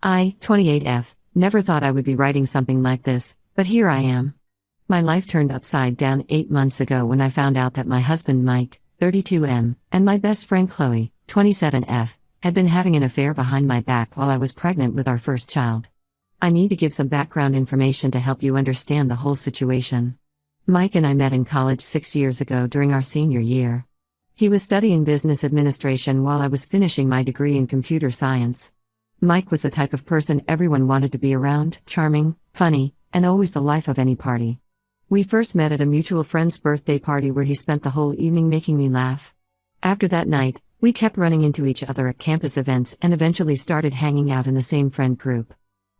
I, 28F, never thought I would be writing something like this, but here I am. My life turned upside down 8 months ago when I found out that my husband Mike, 32M, and my best friend Chloe, 27F, had been having an affair behind my back while I was pregnant with our first child. I need to give some background information to help you understand the whole situation. Mike and I met in college 6 years ago during our senior year. He was studying business administration while I was finishing my degree in computer science. Mike was the type of person everyone wanted to be around, charming, funny, and always the life of any party. We first met at a mutual friend's birthday party where he spent the whole evening making me laugh. After that night, we kept running into each other at campus events and eventually started hanging out in the same friend group.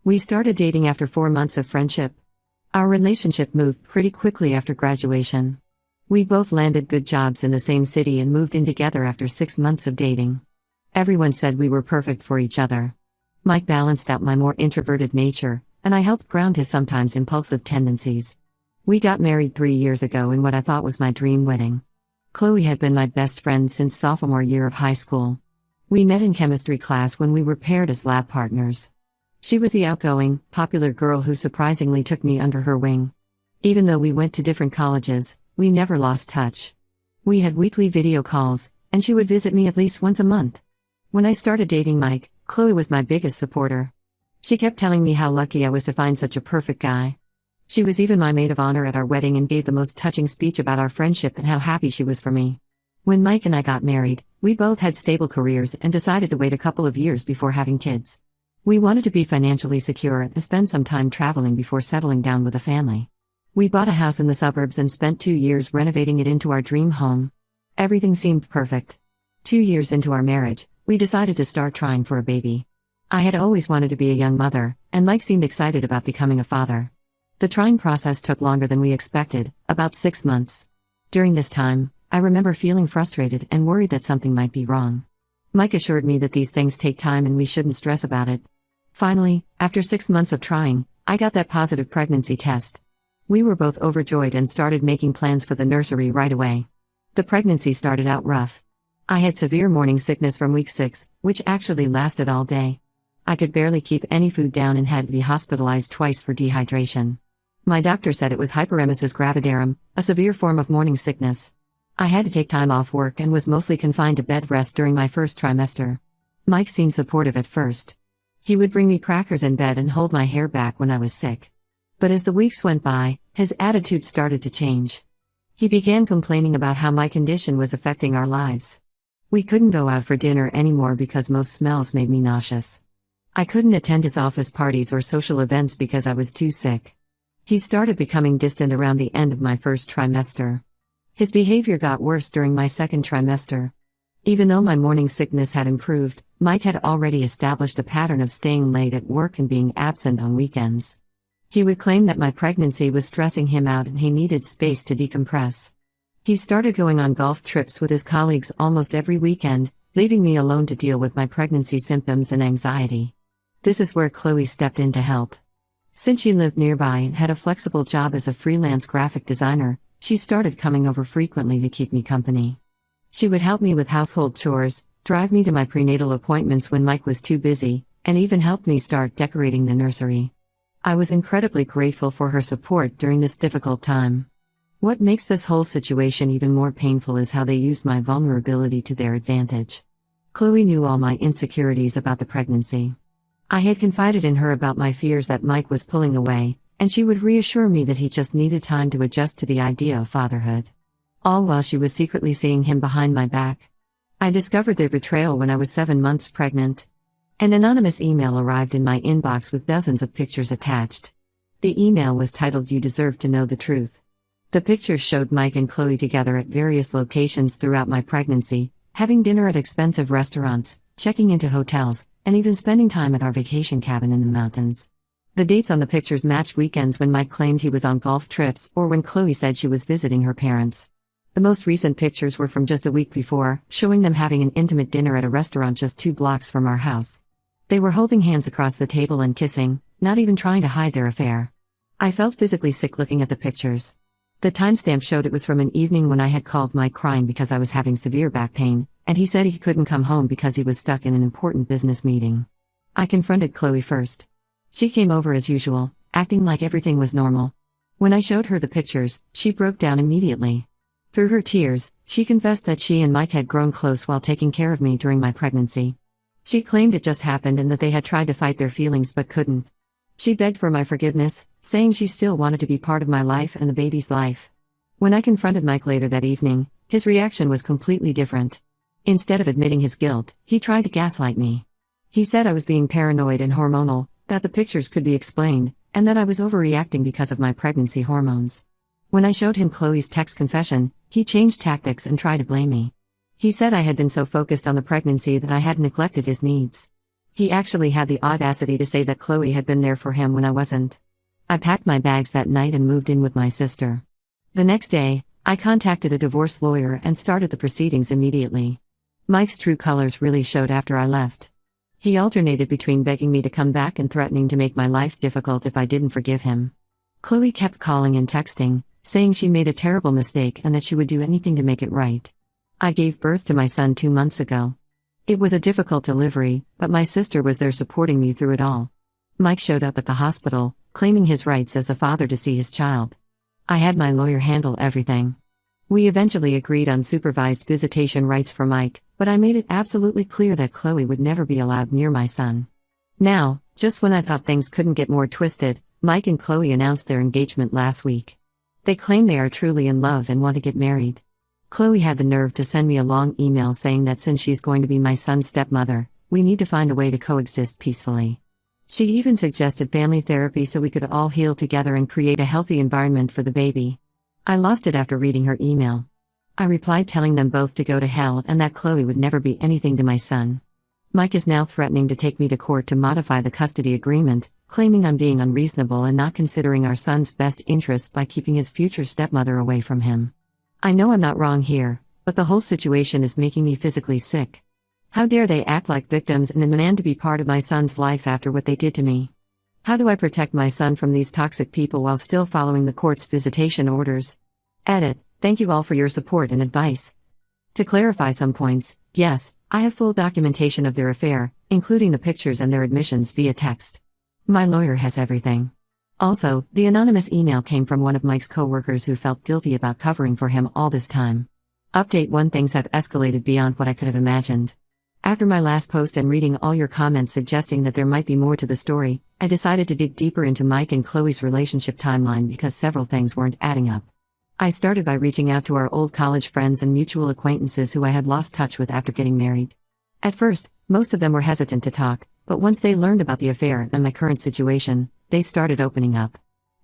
We started dating after 4 months of friendship. Our relationship moved pretty quickly after graduation. We both landed good jobs in the same city and moved in together after 6 months of dating. Everyone said we were perfect for each other. Mike balanced out my more introverted nature, and I helped ground his sometimes impulsive tendencies. We got married 3 years ago in what I thought was my dream wedding. Chloe had been my best friend since sophomore year of high school. We met in chemistry class when we were paired as lab partners. She was the outgoing, popular girl who surprisingly took me under her wing. Even though we went to different colleges, we never lost touch. We had weekly video calls, and she would visit me at least once a month. When I started dating Mike, Chloe was my biggest supporter. She kept telling me how lucky I was to find such a perfect guy. She was even my maid of honor at our wedding and gave the most touching speech about our friendship and how happy she was for me. When Mike and I got married, we both had stable careers and decided to wait a couple of years before having kids. We wanted to be financially secure and spend some time traveling before settling down with a family. We bought a house in the suburbs and spent 2 years renovating it into our dream home. Everything seemed perfect. 2 years into our marriage, we decided to start trying for a baby. I had always wanted to be a young mother, and Mike seemed excited about becoming a father. The trying process took longer than we expected, about 6 months. During this time, I remember feeling frustrated and worried that something might be wrong. Mike assured me that these things take time and we shouldn't stress about it. Finally, after 6 months of trying, I got that positive pregnancy test. We were both overjoyed and started making plans for the nursery right away. The pregnancy started out rough. I had severe morning sickness from week 6, which actually lasted all day. I could barely keep any food down and had to be hospitalized twice for dehydration. My doctor said it was hyperemesis gravidarum, a severe form of morning sickness. I had to take time off work and was mostly confined to bed rest during my first trimester. Mike seemed supportive at first. He would bring me crackers in bed and hold my hair back when I was sick. But as the weeks went by, his attitude started to change. He began complaining about how my condition was affecting our lives. We couldn't go out for dinner anymore because most smells made me nauseous. I couldn't attend his office parties or social events because I was too sick. He started becoming distant around the end of my first trimester. His behavior got worse during my second trimester. Even though my morning sickness had improved, Mike had already established a pattern of staying late at work and being absent on weekends. He would claim that my pregnancy was stressing him out and he needed space to decompress. He started going on golf trips with his colleagues almost every weekend, leaving me alone to deal with my pregnancy symptoms and anxiety. This is where Chloe stepped in to help. Since she lived nearby and had a flexible job as a freelance graphic designer, she started coming over frequently to keep me company. She would help me with household chores, drive me to my prenatal appointments when Mike was too busy, and even helped me start decorating the nursery. I was incredibly grateful for her support during this difficult time. What makes this whole situation even more painful is how they used my vulnerability to their advantage. Chloe knew all my insecurities about the pregnancy. I had confided in her about my fears that Mike was pulling away, and she would reassure me that he just needed time to adjust to the idea of fatherhood. All while she was secretly seeing him behind my back. I discovered their betrayal when I was 7 months pregnant. An anonymous email arrived in my inbox with dozens of pictures attached. The email was titled "You Deserve to Know the Truth." The pictures showed Mike and Chloe together at various locations throughout my pregnancy, having dinner at expensive restaurants, checking into hotels, and even spending time at our vacation cabin in the mountains. The dates on the pictures matched weekends when Mike claimed he was on golf trips or when Chloe said she was visiting her parents. The most recent pictures were from just a week before, showing them having an intimate dinner at a restaurant just 2 blocks from our house. They were holding hands across the table and kissing, not even trying to hide their affair. I felt physically sick looking at the pictures. The timestamp showed it was from an evening when I had called Mike crying because I was having severe back pain, and he said he couldn't come home because he was stuck in an important business meeting. I confronted Chloe first. She came over as usual, acting like everything was normal. When I showed her the pictures, she broke down immediately. Through her tears, she confessed that she and Mike had grown close while taking care of me during my pregnancy. She claimed it just happened and that they had tried to fight their feelings but couldn't. She begged for my forgiveness, saying she still wanted to be part of my life and the baby's life. When I confronted Mike later that evening, his reaction was completely different. Instead of admitting his guilt, he tried to gaslight me. He said I was being paranoid and hormonal, that the pictures could be explained, and that I was overreacting because of my pregnancy hormones. When I showed him Chloe's text confession, he changed tactics and tried to blame me. He said I had been so focused on the pregnancy that I had neglected his needs. He actually had the audacity to say that Chloe had been there for him when I wasn't. I packed my bags that night and moved in with my sister. The next day, I contacted a divorce lawyer and started the proceedings immediately. Mike's true colors really showed after I left. He alternated between begging me to come back and threatening to make my life difficult if I didn't forgive him. Chloe kept calling and texting, saying she made a terrible mistake and that she would do anything to make it right. I gave birth to my son 2 months ago. It was a difficult delivery, but my sister was there supporting me through it all. Mike showed up at the hospital, claiming his rights as the father to see his child. I had my lawyer handle everything. We eventually agreed on supervised visitation rights for Mike, but I made it absolutely clear that Chloe would never be allowed near my son. Now, just when I thought things couldn't get more twisted, Mike and Chloe announced their engagement last week. They claim they are truly in love and want to get married. Chloe had the nerve to send me a long email saying that since she's going to be my son's stepmother, we need to find a way to coexist peacefully. She even suggested family therapy so we could all heal together and create a healthy environment for the baby. I lost it after reading her email. I replied telling them both to go to hell and that Chloe would never be anything to my son. Mike is now threatening to take me to court to modify the custody agreement, claiming I'm being unreasonable and not considering our son's best interests by keeping his future stepmother away from him. I know I'm not wrong here, but the whole situation is making me physically sick. How dare they act like victims and demand to be part of my son's life after what they did to me? How do I protect my son from these toxic people while still following the court's visitation orders? Edit. Thank you all for your support and advice. To clarify some points, yes, I have full documentation of their affair, including the pictures and their admissions via text. My lawyer has everything. Also, the anonymous email came from one of Mike's co-workers who felt guilty about covering for him all this time. Update 1: Things have escalated beyond what I could have imagined. After my last post and reading all your comments suggesting that there might be more to the story, I decided to dig deeper into Mike and Chloe's relationship timeline because several things weren't adding up. I started by reaching out to our old college friends and mutual acquaintances who I had lost touch with after getting married. At first, most of them were hesitant to talk, but once they learned about the affair and my current situation, they started opening up.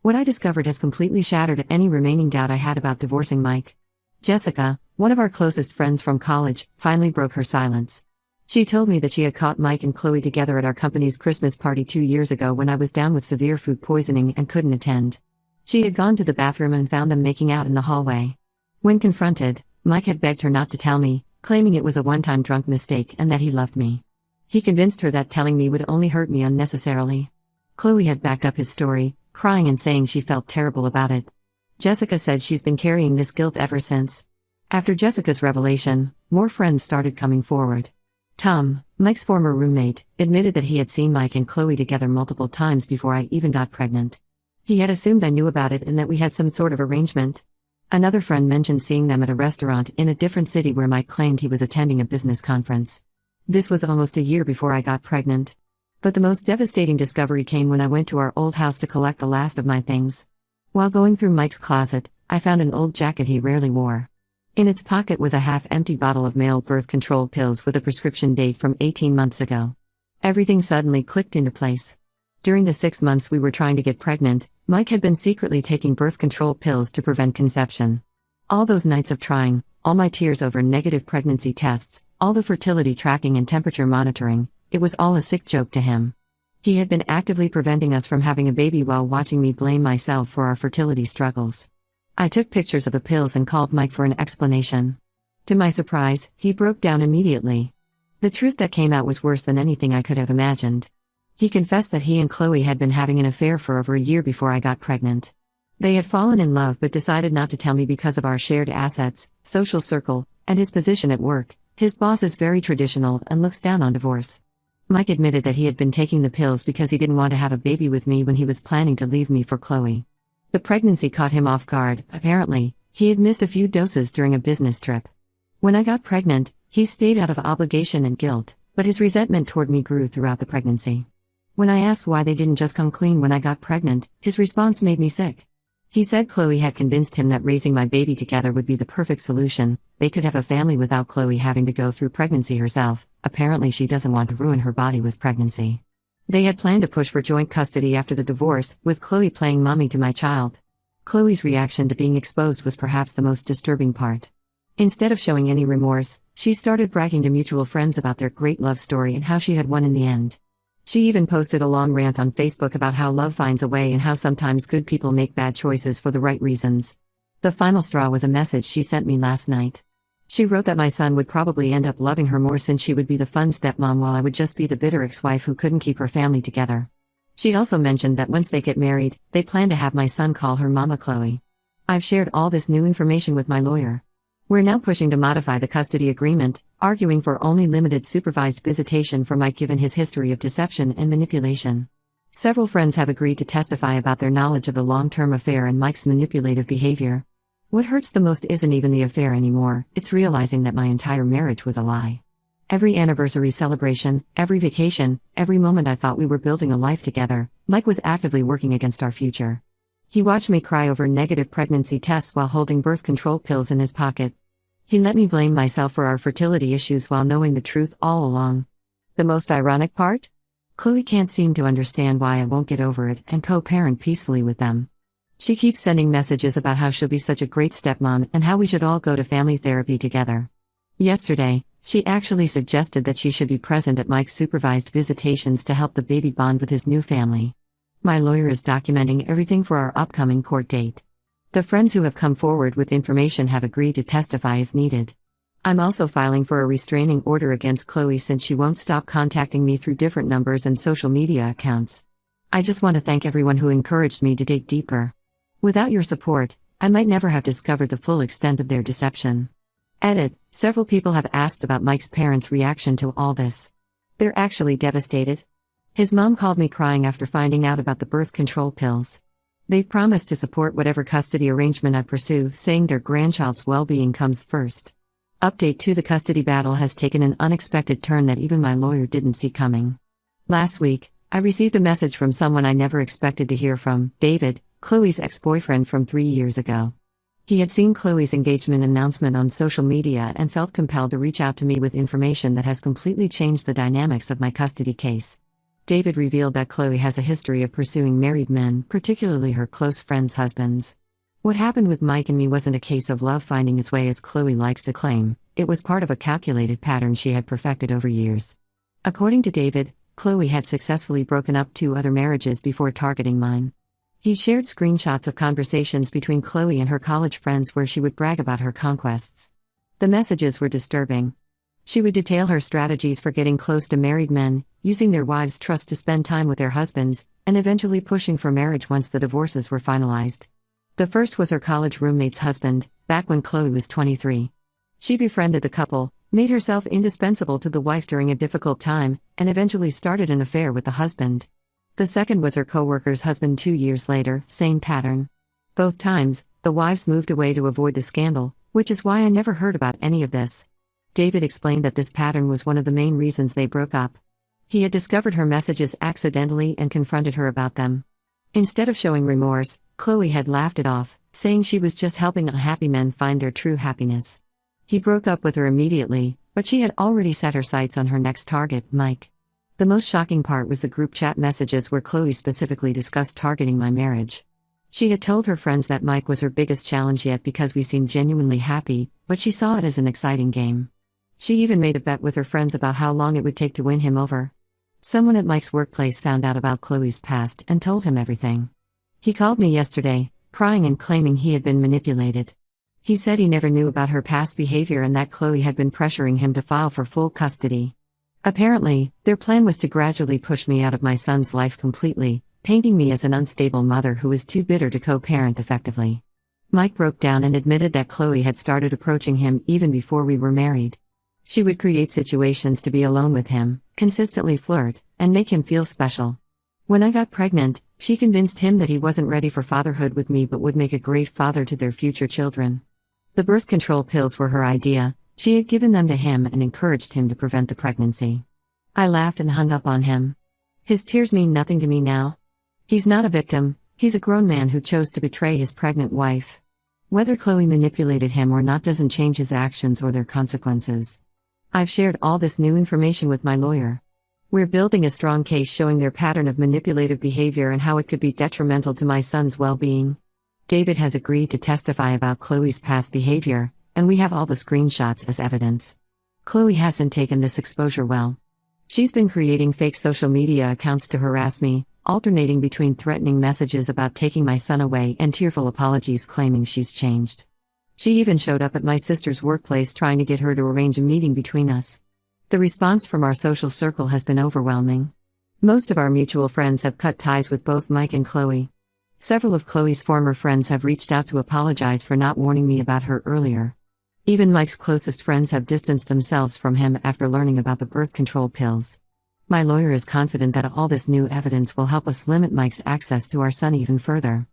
What I discovered has completely shattered any remaining doubt I had about divorcing Mike. Jessica, one of our closest friends from college, finally broke her silence. She told me that she had caught Mike and Chloe together at our company's Christmas party 2 years ago when I was down with severe food poisoning and couldn't attend. She had gone to the bathroom and found them making out in the hallway. When confronted, Mike had begged her not to tell me, claiming it was a one-time drunk mistake and that he loved me. He convinced her that telling me would only hurt me unnecessarily. Chloe had backed up his story, crying and saying she felt terrible about it. Jessica said she's been carrying this guilt ever since. After Jessica's revelation, more friends started coming forward. Tom, Mike's former roommate, admitted that he had seen Mike and Chloe together multiple times before I even got pregnant. He had assumed I knew about it and that we had some sort of arrangement. Another friend mentioned seeing them at a restaurant in a different city where Mike claimed he was attending a business conference. This was almost a year before I got pregnant. But the most devastating discovery came when I went to our old house to collect the last of my things. While going through Mike's closet, I found an old jacket he rarely wore. In its pocket was a half-empty bottle of male birth control pills with a prescription date from 18 months ago. Everything suddenly clicked into place. During the 6 months we were trying to get pregnant, Mike had been secretly taking birth control pills to prevent conception. All those nights of trying, all my tears over negative pregnancy tests, all the fertility tracking and temperature monitoring, it was all a sick joke to him. He had been actively preventing us from having a baby while watching me blame myself for our fertility struggles. I took pictures of the pills and called Mike for an explanation. To my surprise, he broke down immediately. The truth that came out was worse than anything I could have imagined. He confessed that he and Chloe had been having an affair for over a year before I got pregnant. They had fallen in love but decided not to tell me because of our shared assets, social circle, and his position at work. His boss is very traditional and looks down on divorce. Mike admitted that he had been taking the pills because he didn't want to have a baby with me when he was planning to leave me for Chloe. The pregnancy caught him off guard. Apparently, he had missed a few doses during a business trip. When I got pregnant, he stayed out of obligation and guilt, but his resentment toward me grew throughout the pregnancy. When I asked why they didn't just come clean when I got pregnant, his response made me sick. He said Chloe had convinced him that raising my baby together would be the perfect solution. They could have a family without Chloe having to go through pregnancy herself. Apparently she doesn't want to ruin her body with pregnancy. They had planned to push for joint custody after the divorce, with Chloe playing mommy to my child. Chloe's reaction to being exposed was perhaps the most disturbing part. Instead of showing any remorse, she started bragging to mutual friends about their great love story and how she had won in the end. She even posted a long rant on Facebook about how love finds a way and how sometimes good people make bad choices for the right reasons. The final straw was a message she sent me last night. She wrote that my son would probably end up loving her more since she would be the fun stepmom while I would just be the bitter ex-wife who couldn't keep her family together. She also mentioned that once they get married, they plan to have my son call her Mama Chloe. I've shared all this new information with my lawyer. We're now pushing to modify the custody agreement, arguing for only limited supervised visitation for Mike given his history of deception and manipulation. Several friends have agreed to testify about their knowledge of the long-term affair and Mike's manipulative behavior. What hurts the most isn't even the affair anymore, it's realizing that my entire marriage was a lie. Every anniversary celebration, every vacation, every moment I thought we were building a life together, Mike was actively working against our future. He watched me cry over negative pregnancy tests while holding birth control pills in his pocket. He let me blame myself for our fertility issues while knowing the truth all along. The most ironic part? Chloe can't seem to understand why I won't get over it and co-parent peacefully with them. She keeps sending messages about how she'll be such a great stepmom and how we should all go to family therapy together. Yesterday, she actually suggested that she should be present at Mike's supervised visitations to help the baby bond with his new family. My lawyer is documenting everything for our upcoming court date. The friends who have come forward with information have agreed to testify if needed. I'm also filing for a restraining order against Chloe since she won't stop contacting me through different numbers and social media accounts. I just want to thank everyone who encouraged me to dig deeper. Without your support, I might never have discovered the full extent of their deception. Edit. Several people have asked about Mike's parents' reaction to all this. They're actually devastated. His mom called me crying after finding out about the birth control pills. They've promised to support whatever custody arrangement I pursue, saying their grandchild's well-being comes first. Update 2: The custody battle has taken an unexpected turn that even my lawyer didn't see coming. Last week, I received a message from someone I never expected to hear from, David, Chloe's ex-boyfriend from 3 years ago. He had seen Chloe's engagement announcement on social media and felt compelled to reach out to me with information that has completely changed the dynamics of my custody case. David revealed that Chloe has a history of pursuing married men, particularly her close friends' husbands. What happened with Mike and me wasn't a case of love finding its way as Chloe likes to claim, it was part of a calculated pattern she had perfected over years. According to David, Chloe had successfully broken up 2 other marriages before targeting mine. He shared screenshots of conversations between Chloe and her college friends where she would brag about her conquests. The messages were disturbing. She would detail her strategies for getting close to married men, using their wives' trust to spend time with their husbands, and eventually pushing for marriage once the divorces were finalized. The first was her college roommate's husband, back when Chloe was 23. She befriended the couple, made herself indispensable to the wife during a difficult time, and eventually started an affair with the husband. The second was her co-worker's husband 2 years later, same pattern. Both times, the wives moved away to avoid the scandal, which is why I never heard about any of this. David explained that this pattern was one of the main reasons they broke up. He had discovered her messages accidentally and confronted her about them. Instead of showing remorse, Chloe had laughed it off, saying she was just helping unhappy men find their true happiness. He broke up with her immediately, but she had already set her sights on her next target, Mike. The most shocking part was the group chat messages where Chloe specifically discussed targeting my marriage. She had told her friends that Mike was her biggest challenge yet because we seemed genuinely happy, but she saw it as an exciting game. She even made a bet with her friends about how long it would take to win him over. Someone at Mike's workplace found out about Chloe's past and told him everything. He called me yesterday, crying and claiming he had been manipulated. He said he never knew about her past behavior and that Chloe had been pressuring him to file for full custody. Apparently, their plan was to gradually push me out of my son's life completely, painting me as an unstable mother who was too bitter to co-parent effectively. Mike broke down and admitted that Chloe had started approaching him even before we were married. She would create situations to be alone with him, consistently flirt, and make him feel special. When I got pregnant, she convinced him that he wasn't ready for fatherhood with me but would make a great father to their future children. The birth control pills were her idea. She had given them to him and encouraged him to prevent the pregnancy. I laughed and hung up on him. His tears mean nothing to me now. He's not a victim, he's a grown man who chose to betray his pregnant wife. Whether Chloe manipulated him or not doesn't change his actions or their consequences. I've shared all this new information with my lawyer. We're building a strong case showing their pattern of manipulative behavior and how it could be detrimental to my son's well-being. David has agreed to testify about Chloe's past behavior, and we have all the screenshots as evidence. Chloe hasn't taken this exposure well. She's been creating fake social media accounts to harass me, alternating between threatening messages about taking my son away and tearful apologies claiming she's changed. She even showed up at my sister's workplace trying to get her to arrange a meeting between us. The response from our social circle has been overwhelming. Most of our mutual friends have cut ties with both Mike and Chloe. Several of Chloe's former friends have reached out to apologize for not warning me about her earlier. Even Mike's closest friends have distanced themselves from him after learning about the birth control pills. My lawyer is confident that all this new evidence will help us limit Mike's access to our son even further.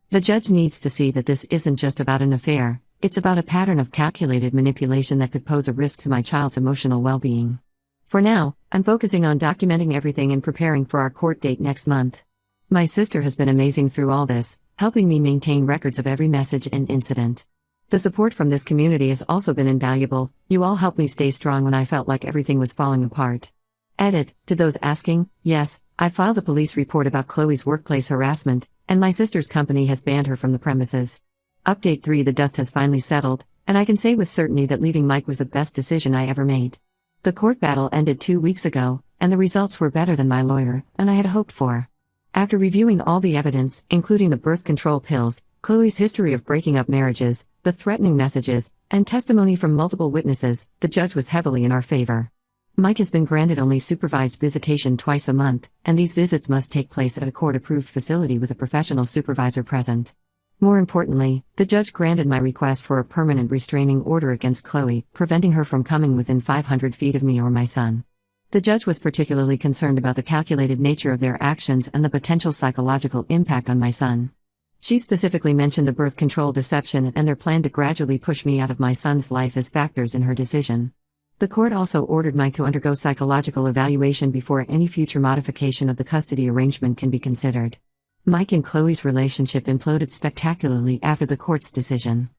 The judge needs to see that this isn't just about an affair, it's about a pattern of calculated manipulation that could pose a risk to my child's emotional well-being. For now, I'm focusing on documenting everything and preparing for our court date next month. My sister has been amazing through all this, helping me maintain records of every message and incident. The support from this community has also been invaluable. You all helped me stay strong when I felt like everything was falling apart. Edit, to those asking, yes, I filed a police report about Chloe's workplace harassment, and my sister's company has banned her from the premises. Update 3: The dust has finally settled, and I can say with certainty that leaving Mike was the best decision I ever made. The court battle ended 2 weeks ago, and the results were better than my lawyer and I had hoped for. After reviewing all the evidence, including the birth control pills, Chloe's history of breaking up marriages, the threatening messages, and testimony from multiple witnesses, the judge was heavily in our favor. Mike has been granted only supervised visitation twice a month, and these visits must take place at a court-approved facility with a professional supervisor present. More importantly, the judge granted my request for a permanent restraining order against Chloe, preventing her from coming within 500 feet of me or my son. The judge was particularly concerned about the calculated nature of their actions and the potential psychological impact on my son. She specifically mentioned the birth control deception and their plan to gradually push me out of my son's life as factors in her decision. The court also ordered Mike to undergo psychological evaluation before any future modification of the custody arrangement can be considered. Mike and Chloe's relationship imploded spectacularly after the court's decision.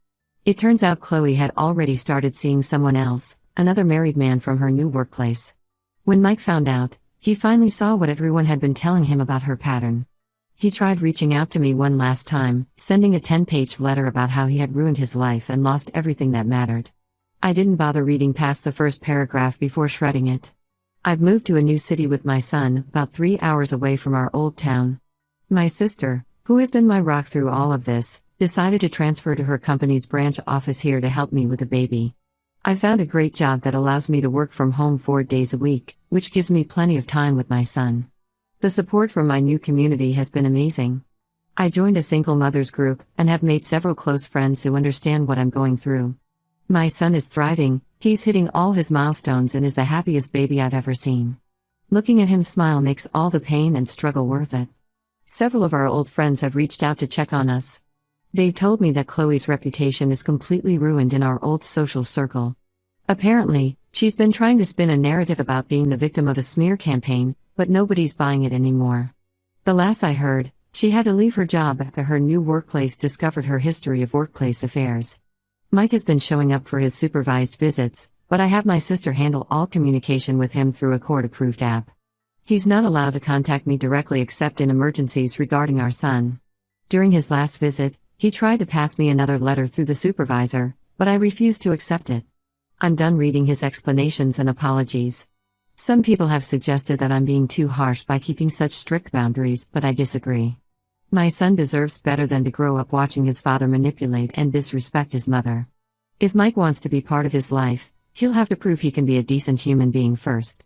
It turns out Chloe had already started seeing someone else, another married man from her new workplace. When Mike found out, he finally saw what everyone had been telling him about her pattern. He tried reaching out to me one last time, sending a 10-page letter about how he had ruined his life and lost everything that mattered. I didn't bother reading past the first paragraph before shredding it. I've moved to a new city with my son, about 3 hours away from our old town. My sister, who has been my rock through all of this, decided to transfer to her company's branch office here to help me with the baby. I found a great job that allows me to work from home 4 days a week, which gives me plenty of time with my son. The support from my new community has been amazing. I joined a single mothers group and have made several close friends who understand what I'm going through. My son is thriving, he's hitting all his milestones and is the happiest baby I've ever seen. Looking at him smile makes all the pain and struggle worth it. Several of our old friends have reached out to check on us. They've told me that Chloe's reputation is completely ruined in our old social circle. Apparently, she's been trying to spin a narrative about being the victim of a smear campaign, but nobody's buying it anymore. The last I heard, she had to leave her job after her new workplace discovered her history of workplace affairs. Mike has been showing up for his supervised visits, but I have my sister handle all communication with him through a court-approved app. He's not allowed to contact me directly except in emergencies regarding our son. During his last visit, he tried to pass me another letter through the supervisor, but I refused to accept it. I'm done reading his explanations and apologies. Some people have suggested that I'm being too harsh by keeping such strict boundaries, but I disagree. My son deserves better than to grow up watching his father manipulate and disrespect his mother. If Mike wants to be part of his life, he'll have to prove he can be a decent human being first.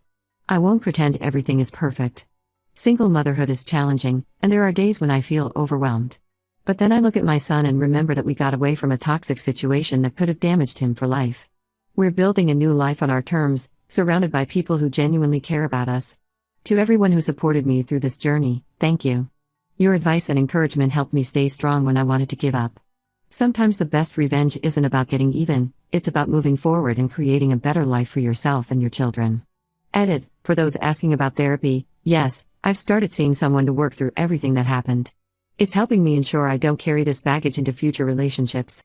I won't pretend everything is perfect. Single motherhood is challenging, and there are days when I feel overwhelmed. But then I look at my son and remember that we got away from a toxic situation that could have damaged him for life. We're building a new life on our terms, surrounded by people who genuinely care about us. To everyone who supported me through this journey, thank you. Your advice and encouragement helped me stay strong when I wanted to give up. Sometimes the best revenge isn't about getting even, it's about moving forward and creating a better life for yourself and your children. Edit, for those asking about therapy, yes, I've started seeing someone to work through everything that happened. It's helping me ensure I don't carry this baggage into future relationships.